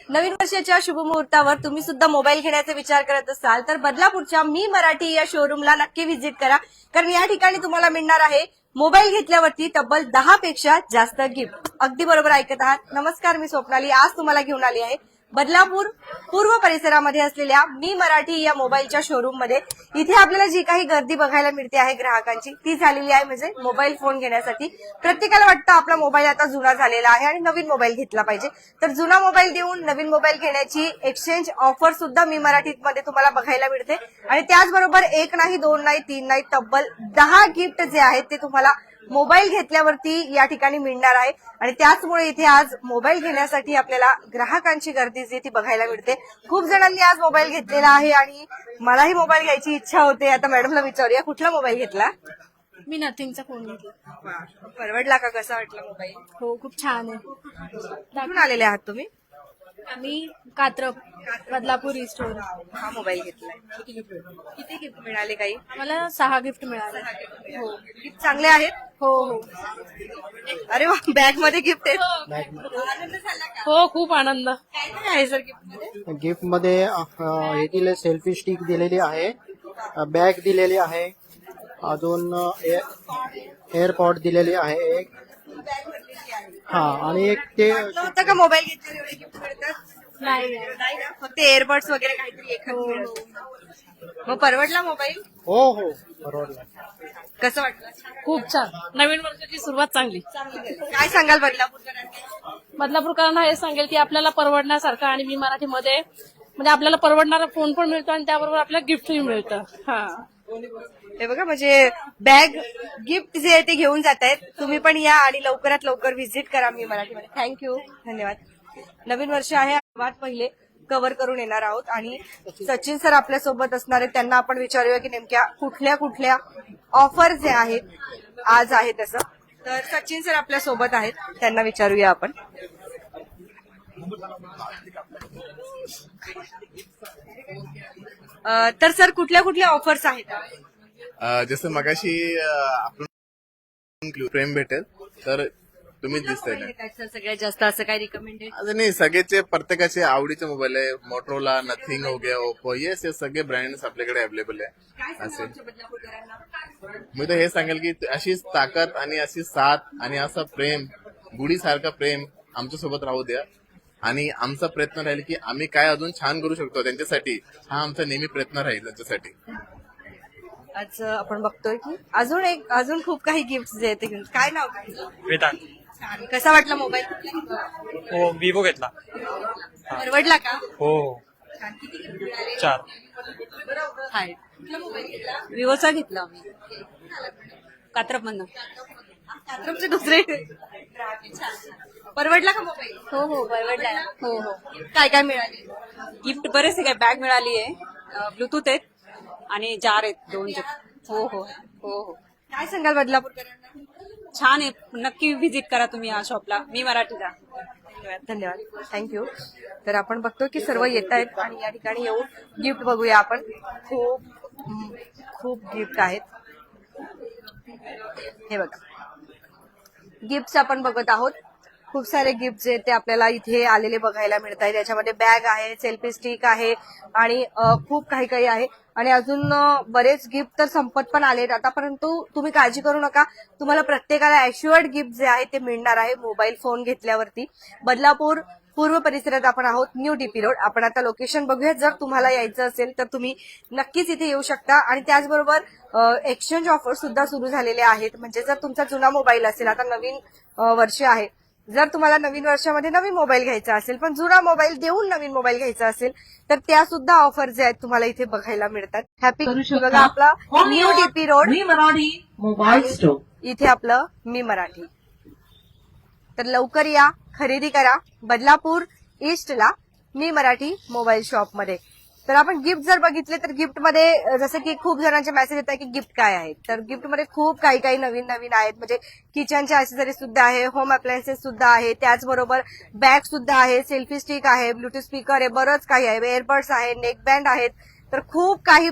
नवीन वर्षाच्या शुभमुहूर्तावर तुम्ही सुद्धा मोबाईल घेण्याचा विचार करत असाल तर बदलापूरच्या मी मराठी या शोरूमला नक्की व्हिजिट करा, कारण या ठिकाणी तुम्हाला मिळणार आहे मोबाईल घेतल्यावरती तब्बल 10 पेक्षा जास्त गिफ्ट. अगदी बरोबर ऐकत आहात. नमस्कार, मी स्वप्नाली आज तुम्हाला घेऊन आली आहे बदलापूर पूर्व परिसरामध्ये असलेल्या मी मराठी या मोबाईलच्या शोरूम मध्ये. इथे आपल्याला जी काही गर्दी बघायला मिळते आहे ग्राहकांची ती झालेली आहे म्हणजे मोबाईल फोन घेण्यासाठी. प्रत्येकाला वाटतं आपला मोबाईल आता जुना झालेला आहे आणि नवीन मोबाईल घेतला पाहिजे, तर जुना मोबाईल देऊन नवीन मोबाईल घेण्याची एक्सचेंज ऑफर सुद्धा मी मराठीमध्ये तुम्हाला बघायला मिळते. आणि त्याचबरोबर एक नाही, दोन नाही, तीन नाही, तब्बल 10 गिफ्ट जे आहेत ते तुम्हाला मोबाईल घेतल्यावरती या ठिकाणी मिळणार आहे. आणि त्याचमुळे इथे आज मोबाईल घेण्यासाठी आपल्याला ग्राहकांची गर्दी जी ती बघायला मिळते. खूप जणांनी आज मोबाईल घेतलेला आहे आणि मलाही मोबाईल घ्यायची इच्छा होते. आता मॅडमला विचारूया, कुठला मोबाईल घेतला? मी नथिंगचा फोन घेतला. परवडला का? कसा वाटला मोबाईल? हो, खूप छान आहे. कुठून आलेले आहात तुम्ही? आम्ही कात्रप बदलापूर ईस्टवर. हा मोबाईल घेतलाय. किती गिफ्ट मिळाले? काही मला 6 गिफ्ट मिळाले. हो, गिफ्ट चांगले आहेत. हो हो अरे वा, बॅग मध्ये गिफ्ट आहेत. हो, खूप आनंद. काय काय आहे सर गिफ्ट मध्ये? गिफ्ट मध्ये हे दिले, सेल्फी स्टिक दिलेली आहे, बॅग दिलेली आहे, अजून एअरपॉड दिलेली आहे एक. हा, आणि एक ते वाटलं होतं का मोबाईल घेतल्यावर एवढे गिफ्ट मिळतात? नाही नाही ना, फक्त एअरबड्स वगैरे काहीतरी एखादं मिळतं. मग परवडला मोबाईल? हो हो बरोबर. कसं वाटलं? खूप छान. नवीन वर्षाची सुरुवात चांगली. काय सांगाल बदलापूरकरांना? बदलापूरकरांना हे सांगेल की आपल्याला परवडण्यासारखं आणि मी मराठीमध्ये म्हणजे आपल्याला परवडणारा फोन पण मिळतो आणि त्याबरोबर आपल्याला गिफ्टही मिळतं. हा, हे बघा, म्हणजे बॅग गिफ्ट जे आहे ते घेऊन जात आहेत. तुम्ही पण या आणि लवकरात लवकर व्हिजिट करा मी मराठीमध्ये. थँक्यू, धन्यवाद. नवीन वर्ष आहे, सर्वात पहिले कव्हर करून येणार आहोत आणि सचिन सर आपल्या सोबत असणार आहेत. त्यांना आपण विचारूया की नेमक्या कुठल्या कुठल्या ऑफर जे आहेत आज आहे तसं. तर सचिन सर आपल्या सोबत आहेत, त्यांना विचारूया आपण. तर सर कुठल्या कुठल्या ऑफर्स आहेत? जसं मगाशी आपण फ्रेम भेटेल तर तुम्ही दिसताय ना. सर सगळ्यात जास्त असं काय रिकमेंडेड? आता नाही, सगळेचे प्रत्येकाचे आवडीचे मोबाईल आहे. मोटरोला, नथिंग हो गया, ओप्पो, ये सगळे ब्रँड्स आपल्याकडे अवेलेबल आहे. असे मी तर हे सांगेल की अशीच ताकद आणि अशी साथ आणि असा प्रेम, गुढीसारखा प्रेम आमच्यासोबत राहू द्या. आणि आमचा प्रयत्न राहील की आम्ही काय अजून छान करू शकतो त्यांच्यासाठी. हा आमचा नेहमी प्रयत्न राहील त्यांच्यासाठी. आज आपण बघतोय की अजून खूप काही गिफ्ट जे आहेत ते घेऊन. काय नाव काय? वेदांत. छान. कसा वाटला मोबाईल? हो, विवो घेतला. परवडला का? हो, छान. किती gift मिळाले? 4. हाय. कुठला मोबाईल घेतला? विवोचा घेतला आम्ही कात्रप मधनं. तुमचे दुसरे छान. परवडला का मोबाईल? हो हो परवडला. हो हो काय काय मिळाले? गिफ्ट बरेचसे काय, बॅग मिळाली आहे, ब्लूटूथ आहेत आणि जार आहेत 2. हो हो हो हो काय सांगाल बदलापूरकरांना? छान आहे. नक्की व्हिजिट करा तुम्ही या शॉपला, मी मराठीला. धन्यवाद, थँक्यू. तर आपण बघतो की सर्व येत आहेत आणि या ठिकाणी येऊन गिफ्ट बघूया आपण. खूप गिफ्ट आहेत. हे बघा, गिफ्ट आपण बघत आहोत. खूप सारे गिफ्ट जे ते आपल्याला इथे आलेले बघायला मिळत आहेत. याच्यामध्ये बॅग आहे, सेल्फी स्टिक आहे आणि खूप काही काही आहे. आणि अजून बरेच गिफ्ट तर संपत पण आलेत आता, परंतु तुम्ही काळजी करू नका, तुम्हाला प्रत्येकाला ऍश्युअर्ड गिफ्ट जे आहे ते मिळणार आहे मोबाईल फोन घेतल्यावरती. बदलापूर पूर्व परिसरात आपण आहोत, न्यू डीपी रोड. आपण आता लोकेशन बघूया. जर तुम्हाला यायचं असेल तर तुम्ही नक्कीच इथे येऊ शकता. आणि त्याचबरोबर एक्सचेंज ऑफर सुद्धा सुरू झालेले आहेत. म्हणजे जर तुमचा जुना मोबाईल असेल, आता नवीन वर्ष आहे, जर तुम्हाला नवीन वर्षामध्ये नवीन मोबाईल घ्यायचा असेल पण जुना मोबाईल देऊन नवीन मोबाईल घ्यायचा असेल तर त्या सुद्धा ऑफर जे आहेत तुम्हाला इथे बघायला मिळतात. हॅपी बघा, आपला न्यू डीपी रोड, मी मराठी मोबाईल स्टोर. इथे आपलं मी मराठी. तर लवकर या, खरेदी करा बदलापूर ईस्टला मी मराठी मोबाईल शॉप मध्ये. तर आपण गिफ्ट जर बघितले तर गिफ्ट मध्ये जसं की खूप जणांचे मेसेज येतात की गिफ्ट काय आहे, तर गिफ्ट मध्ये खूप काही काही नवीन नवीन आहेत. म्हणजे किचनचे ऍक्सेसरीज सुद्धा आहे, होम अप्लायन्सेस सुद्धा आहे, त्याचबरोबर बॅग सुद्धा आहे, सेल्फी स्टिक आहे, ब्लूटूथ स्पीकर आहे, बरंच काही आहे, एअरबड्स आहे, नेक बँड आहेत. तर खूप काही